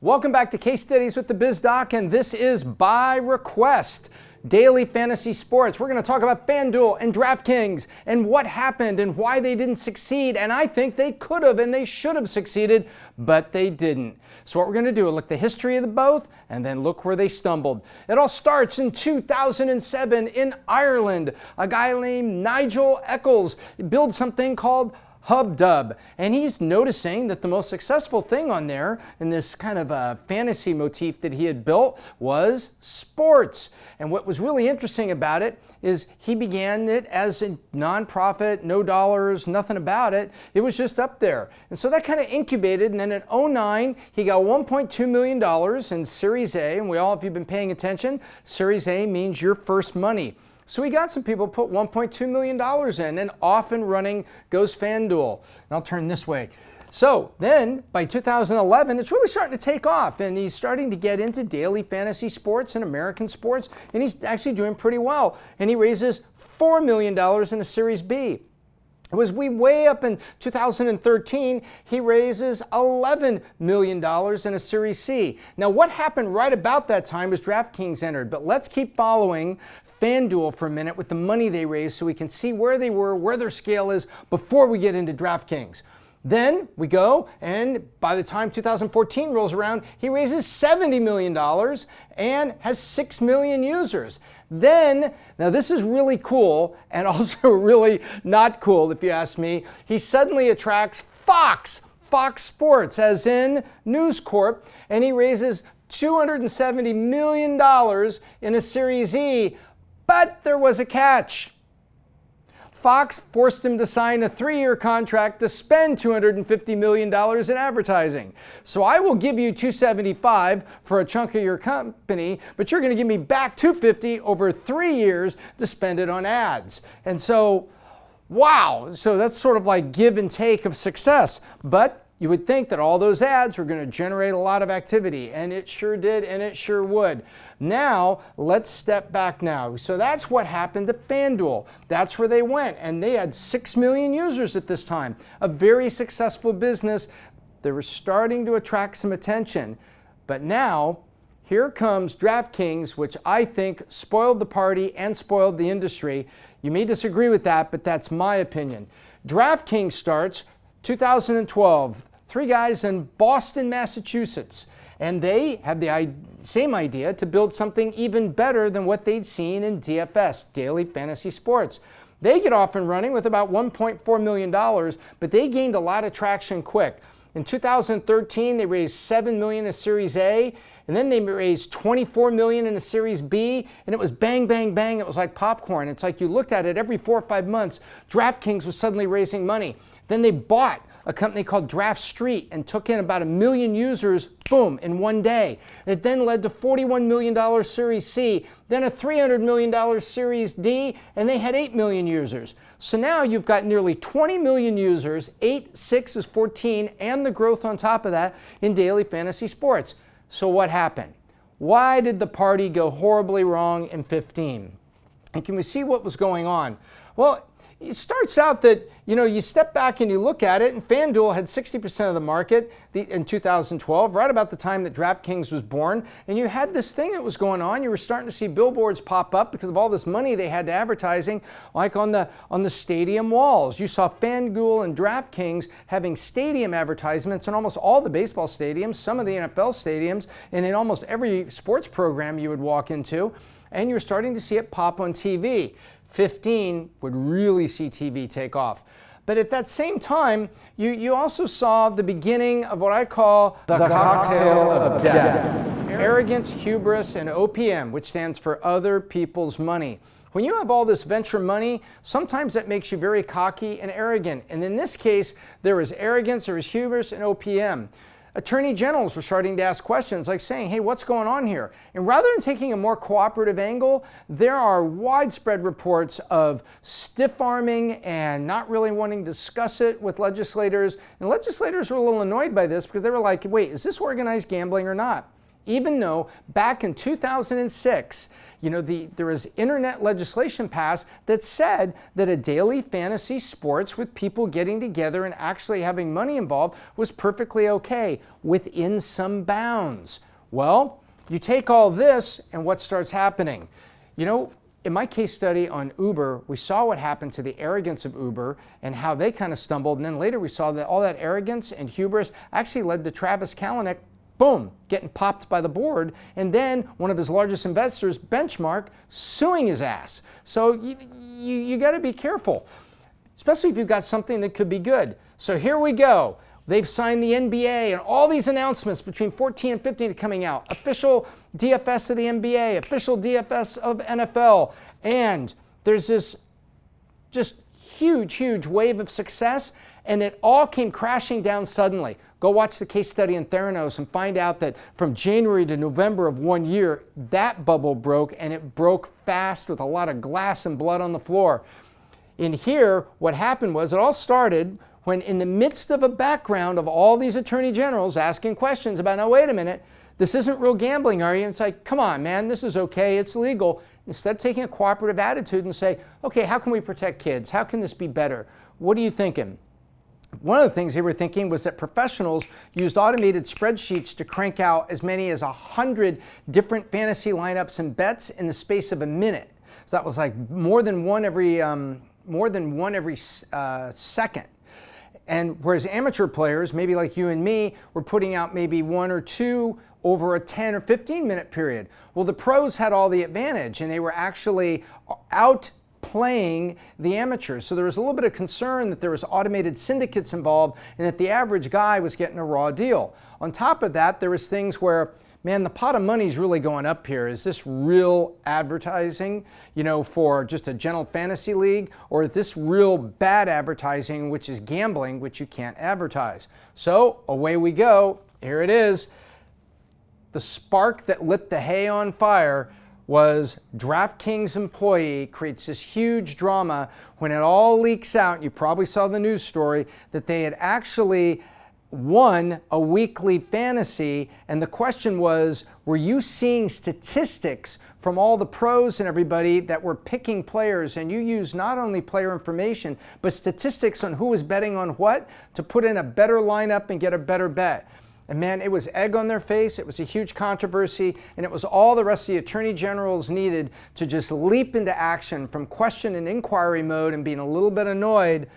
Welcome back to Case Studies with the Biz Doc, and this is By Request, Daily Fantasy Sports. We're going to talk about FanDuel and DraftKings and what happened and why they didn't succeed, and I think they could have and they should have succeeded, but they didn't. So what we're going to do is look at the history of the both and then look where they stumbled. It all starts in 2007 in Ireland. A guy named Nigel Eccles builds something called HubDub, and he's noticing that the most successful thing on there in this kind of a fantasy motif that he had built was sports. And what was really interesting about it is he began it as a nonprofit, no dollars, nothing about it. It was just up there. And so that kind of incubated, and then in 2009, he got $1.2 million in Series A, and if you've been paying attention, Series A means your first money. So we got some people put $1.2 million in, and off and running goes FanDuel. And I'll turn this way. So then by 2011, it's really starting to take off, and he's starting to get into daily fantasy sports and American sports, and he's actually doing pretty well. And he raises $4 million in a Series B. It was way up in 2013, he raises $11 million in a Series C. Now what happened right about that time was DraftKings entered, but let's keep following FanDuel for a minute with the money they raised so we can see where they were, where their scale is before we get into DraftKings. Then we go, and by the time 2014 rolls around, he raises $70 million and has 6 million users. Then, now this is really cool and also really not cool if you ask me, he suddenly attracts Fox Sports, as in News Corp, and he raises $270 million in a Series E, but there was a catch. Fox forced him to sign a 3-year contract to spend $250 million in advertising. So I will give you $275 for a chunk of your company, but you're going to give me back $250 over 3 years to spend it on ads. And so, wow, so that's sort of like give and take of success. But you would think that all those ads were going to generate a lot of activity, and it sure did, and it sure would. Now, let's step back now. So that's what happened to FanDuel. That's where they went, and they had 6 million users at this time. A very successful business. They were starting to attract some attention. But now, here comes DraftKings, which I think spoiled the party and spoiled the industry. You may disagree with that, but that's my opinion. DraftKings starts 2012, 3 guys in Boston, Massachusetts, and they have the same idea to build something even better than what they'd seen in DFS, Daily Fantasy Sports. They get off and running with about $1.4 million, but they gained a lot of traction quick. In 2013, they raised $7 million in a Series A, and then they raised $24 million in a Series B, and it was bang, bang, bang. It was like popcorn. It's like you looked at it every 4 or 5 months. DraftKings was suddenly raising money. Then they bought a company called Draft Street and took in about 1 million users, boom, in one day. It then led to $41 million Series C, then a $300 million Series D, and they had 8 million users. So now you've got nearly 20 million users, 8, 6 is 14, and the growth on top of that in daily fantasy sports. So what happened? Why did the party go horribly wrong in 15? And can we see what was going on? Well, it starts out that, you step back and you look at it, and FanDuel had 60% of the market in 2012, right about the time that DraftKings was born. And you had this thing that was going on. You were starting to see billboards pop up because of all this money they had to advertising, like on the stadium walls. You saw FanDuel and DraftKings having stadium advertisements in almost all the baseball stadiums, some of the NFL stadiums, and in almost every sports program you would walk into. And you're starting to see it pop on TV. 15 would really see TV take off. But at that same time, you also saw the beginning of what I call the cocktail of death. Arrogance, hubris, and OPM, which stands for other people's money. When you have all this venture money, sometimes that makes you very cocky and arrogant. And in this case, there was arrogance, there was hubris, and OPM. Attorney generals were starting to ask questions like saying, hey, what's going on here? And rather than taking a more cooperative angle, there are widespread reports of stiff-arming and not really wanting to discuss it with legislators. And legislators were a little annoyed by this because they were like, wait, is this organized gambling or not? even though back in 2006, there was internet legislation passed that said that a daily fantasy sports with people getting together and actually having money involved was perfectly okay within some bounds. Well, you take all this and what starts happening? In my case study on Uber, we saw what happened to the arrogance of Uber and how they kind of stumbled. And then later we saw that all that arrogance and hubris actually led to Travis Kalanick, boom, getting popped by the board. And then one of his largest investors, Benchmark, suing his ass. So you got to be careful, especially if you've got something that could be good. So here we go. They've signed the NBA and all these announcements between 14 and 15 are coming out. Official DFS of the NBA, official DFS of NFL. And there's this just huge wave of success, and it all came crashing down suddenly. Go watch the case study in Theranos and find out that from January to November of one year, that bubble broke, and it broke fast with a lot of glass and blood on the floor. In here, what happened was it all started when in the midst of a background of all these attorney generals asking questions about, now wait a minute, this isn't real gambling, are you? And it's like, come on, man, this is okay, it's legal. Instead of taking a cooperative attitude and say, okay, how can we protect kids? How can this be better? What are you thinking? One of the things they were thinking was that professionals used automated spreadsheets to crank out as many as 100 different fantasy lineups and bets in the space of a minute. So that was like more than one every second. And whereas amateur players, maybe like you and me, were putting out maybe one or two over a 10 or 15 minute period. Well, the pros had all the advantage, and they were actually outplaying the amateurs. So there was a little bit of concern that there was automated syndicates involved and that the average guy was getting a raw deal. On top of that, there was things where, man, the pot of money's really going up here. Is this real advertising, for just a general fantasy league? Or is this real bad advertising, which is gambling, which you can't advertise? So away we go. Here it is. The spark that lit the hay on fire was DraftKings employee creates this huge drama when it all leaks out. You probably saw the news story that they had actually won a weekly fantasy, and the question was, were you seeing statistics from all the pros and everybody that were picking players, and you used not only player information but statistics on who was betting on what to put in a better lineup and get a better bet? And man, it was egg on their face, it was a huge controversy, and it was all the rest of the attorney generals needed to just leap into action from question and inquiry mode and being a little bit annoyed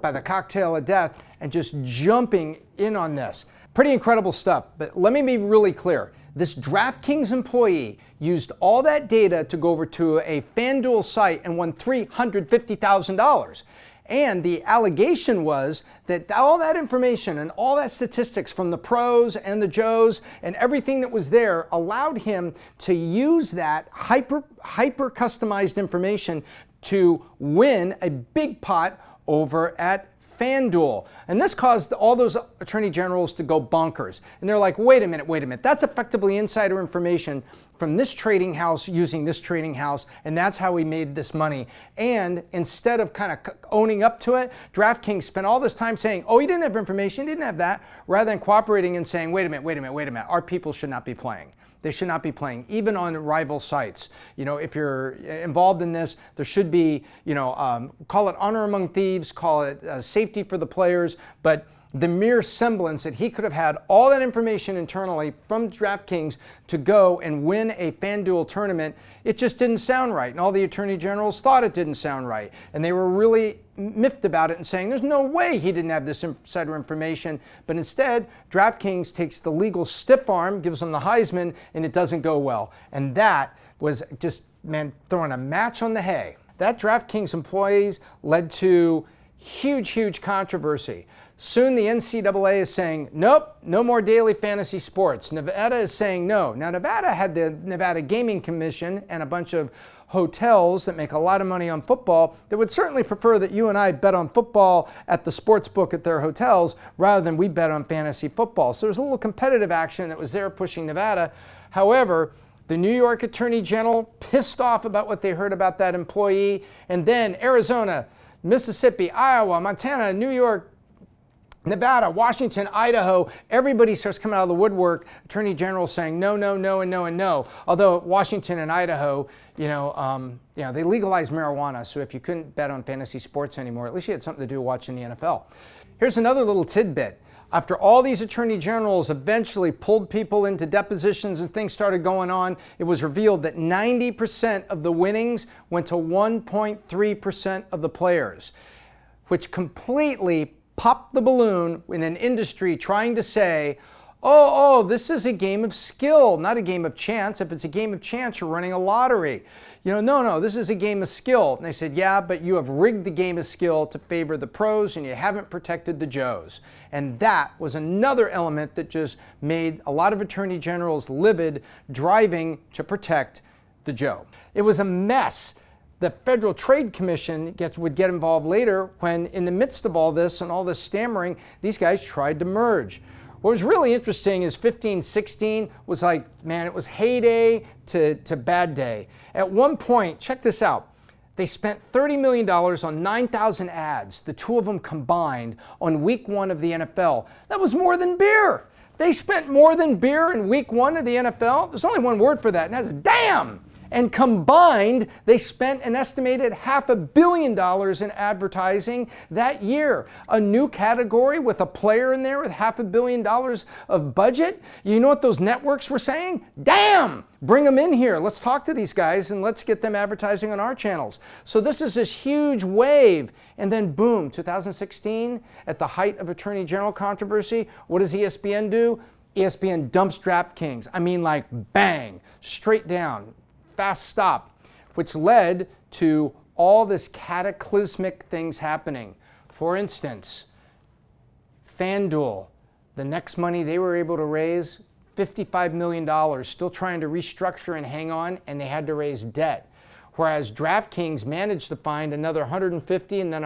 by the cocktail of death and just jumping in on this. Pretty incredible stuff, but let me be really clear. This DraftKings employee used all that data to go over to a FanDuel site and won $350,000. And the allegation was that all that information and all that statistics from the pros and the Joes and everything that was there allowed him to use that hyper customized information to win a big pot over at FanDuel. And this caused all those attorney generals to go bonkers. And they're like, wait a minute, that's effectively insider information from this trading house using this trading house, and that's how we made this money. And instead of kind of owning up to it, DraftKings spent all this time saying, oh, you didn't have information, you didn't have that, rather than cooperating and saying, wait a minute, our people should not be playing. They should not be playing, even on rival sites. If you're involved in this, there should be, call it honor among thieves, call it safety for the players, but the mere semblance that he could have had all that information internally from DraftKings to go and win a FanDuel tournament, it just didn't sound right. And all the attorney generals thought it didn't sound right. And they were really miffed about it and saying, there's no way he didn't have this insider information. But instead, DraftKings takes the legal stiff arm, gives them the Heisman, and it doesn't go well. And that was just, man, throwing a match on the hay. That DraftKings employees led to huge controversy. Soon the NCAA is saying, nope, no more daily fantasy sports. Nevada is saying no. Now, Nevada had the Nevada Gaming Commission and a bunch of hotels that make a lot of money on football that would certainly prefer that you and I bet on football at the sports book at their hotels rather than we bet on fantasy football. So there's a little competitive action that was there pushing Nevada. However, the New York Attorney General pissed off about what they heard about that employee, and then Arizona, Mississippi, Iowa, Montana, New York, Nevada, Washington, Idaho, everybody starts coming out of the woodwork, attorney generals saying no, no, no, and no, and no. Although Washington and Idaho, they legalized marijuana, so if you couldn't bet on fantasy sports anymore, at least you had something to do watching the NFL. Here's another little tidbit. After all these attorney generals eventually pulled people into depositions and things started going on, it was revealed that 90% of the winnings went to 1.3% of the players, which completely popped the balloon in an industry trying to say, oh, this is a game of skill, not a game of chance. If it's a game of chance, you're running a lottery. No, this is a game of skill. And they said, yeah, but you have rigged the game of skill to favor the pros and you haven't protected the Joes. And that was another element that just made a lot of attorney generals livid, driving to protect the Joe. It was a mess. The Federal Trade Commission would get involved later when, in the midst of all this and all this stammering, these guys tried to merge. What was really interesting is 15-16 was like, man, it was heyday to bad day. At one point, check this out, they spent $30 million on 9,000 ads, the two of them combined, on week 1 of the NFL. That was more than beer. They spent more than beer in week 1 of the NFL. There's only one word for that, and that's damn. And combined, they spent an estimated $500 million in advertising that year. A new category with a player in there with $500 million of budget. You know what those networks were saying? Damn! Bring them in here. Let's talk to these guys and let's get them advertising on our channels. So this is this huge wave. And then boom, 2016, at the height of Attorney General controversy, what does ESPN do? ESPN dumps DraftKings. I mean, like bang, straight down. Fast stop, which led to all this cataclysmic things happening. For instance, FanDuel, the next money they were able to raise, $55 million, still trying to restructure and hang on, and they had to raise debt. Whereas DraftKings managed to find another 150 and then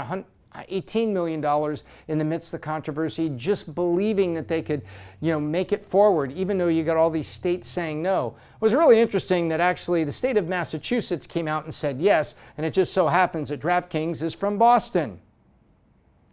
$18 million in the midst of the controversy, just believing that they could, make it forward, even though you got all these states saying no. It was really interesting that actually the state of Massachusetts came out and said yes, and it just so happens that DraftKings is from Boston.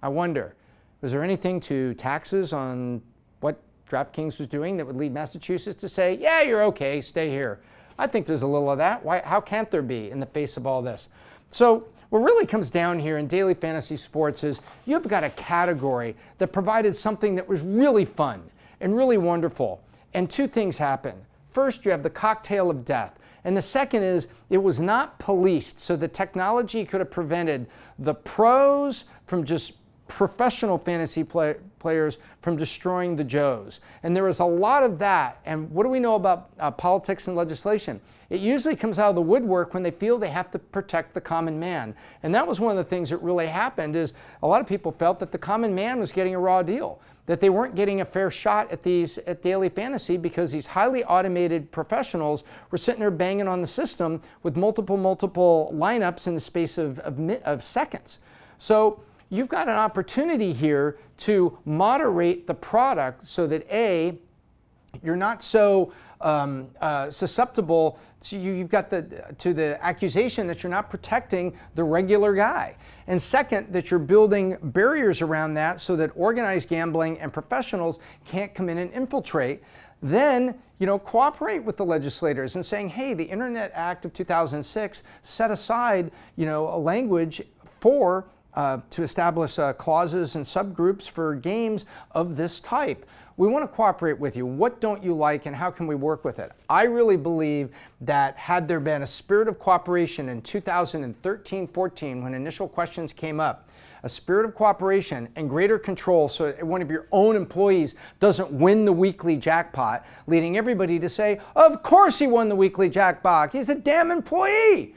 I wonder, was there anything to taxes on what DraftKings was doing that would lead Massachusetts to say, yeah, you're okay, stay here? I think there's a little of that. How can't there be in the face of all this? So what really comes down here in daily fantasy sports is you've got a category that provided something that was really fun and really wonderful. And two things happen. First, you have the cocktail of death. And the second is it was not policed. So the technology could have prevented the pros from just professional fantasy players from destroying the Joes. And there is a lot of that. And what do we know about politics and legislation? It usually comes out of the woodwork when they feel they have to protect the common man. And that was one of the things that really happened is a lot of people felt that the common man was getting a raw deal, that they weren't getting a fair shot at daily fantasy because these highly automated professionals were sitting there banging on the system with multiple lineups in the space of seconds. So you've got an opportunity here to moderate the product so that A, you're not so susceptible to you've got the accusation that you're not protecting the regular guy. And second, that you're building barriers around that so that organized gambling and professionals can't come in and infiltrate. Then, cooperate with the legislators and saying, hey, the Internet Act of 2006 set aside, a language for to establish clauses and subgroups for games of this type. We want to cooperate with you. What don't you like and how can we work with it? I really believe that had there been a spirit of cooperation in 2013-14 when initial questions came up, a spirit of cooperation and greater control so that one of your own employees doesn't win the weekly jackpot, leading everybody to say, of course he won the weekly jackpot. He's a damn employee.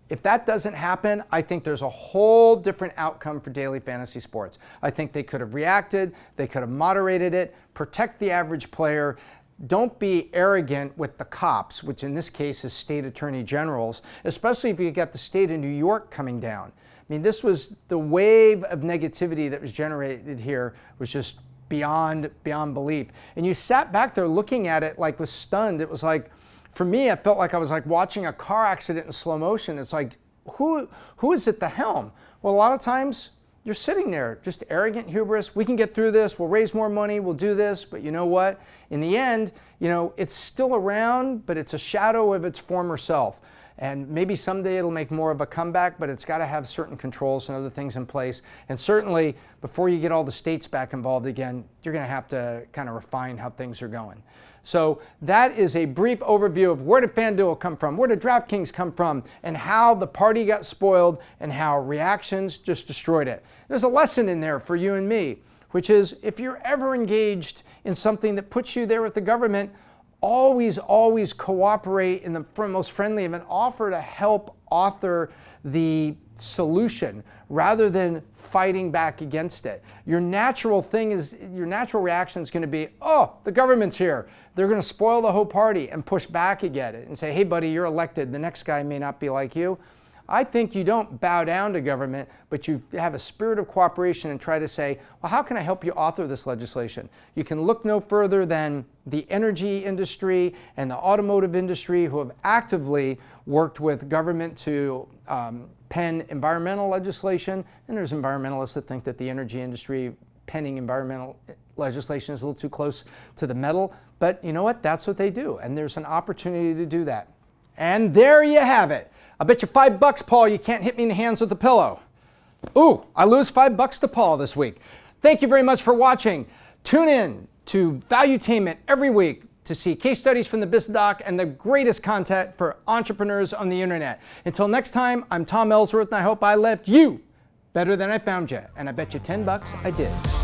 If that doesn't happen, I think there's a whole different outcome for daily fantasy sports. I think they could have reacted, they could have moderated it, protect the average player. Don't be arrogant with the cops, which in this case is state attorney generals, especially if you get the state of New York coming down. I mean, this was the wave of negativity that was generated here was just beyond belief. And you sat back there looking at it like was stunned. It was like, for me, I felt like I was like watching a car accident in slow motion. It's like, who is at the helm? Well, a lot of times you're sitting there, just arrogant hubris. We can get through this. We'll raise more money. We'll do this. But you know what? In the end, it's still around, but it's a shadow of its former self. And maybe someday it'll make more of a comeback, but it's got to have certain controls and other things in place. And certainly, before you get all the states back involved again, you're going to have to kind of refine how things are going. So that is a brief overview of where did FanDuel come from, where did DraftKings come from, and how the party got spoiled and how reactions just destroyed it. There's a lesson in there for you and me, which is if you're ever engaged in something that puts you there with the government, always cooperate in the most friendly of an offer to help author the solution rather than fighting back against it. Your natural reaction is going to be, oh, the government's here. They're going to spoil the whole party and push back against it and say, hey, buddy, you're elected. The next guy may not be like you. I think you don't bow down to government, but you have a spirit of cooperation and try to say, well, how can I help you author this legislation? You can look no further than the energy industry and the automotive industry who have actively worked with government to pen environmental legislation. And there's environmentalists that think that the energy industry penning environmental legislation is a little too close to the metal. But you know what? That's what they do. And there's an opportunity to do that. And there you have it. I bet you $5, Paul, you can't hit me in the hands with a pillow. Ooh, I lose $5 to Paul this week. Thank you very much for watching. Tune in to Valuetainment every week to see case studies from the BizDoc and the greatest content for entrepreneurs on the internet. Until next time, I'm Tom Ellsworth, and I hope I left you better than I found you. And I bet you $10 I did.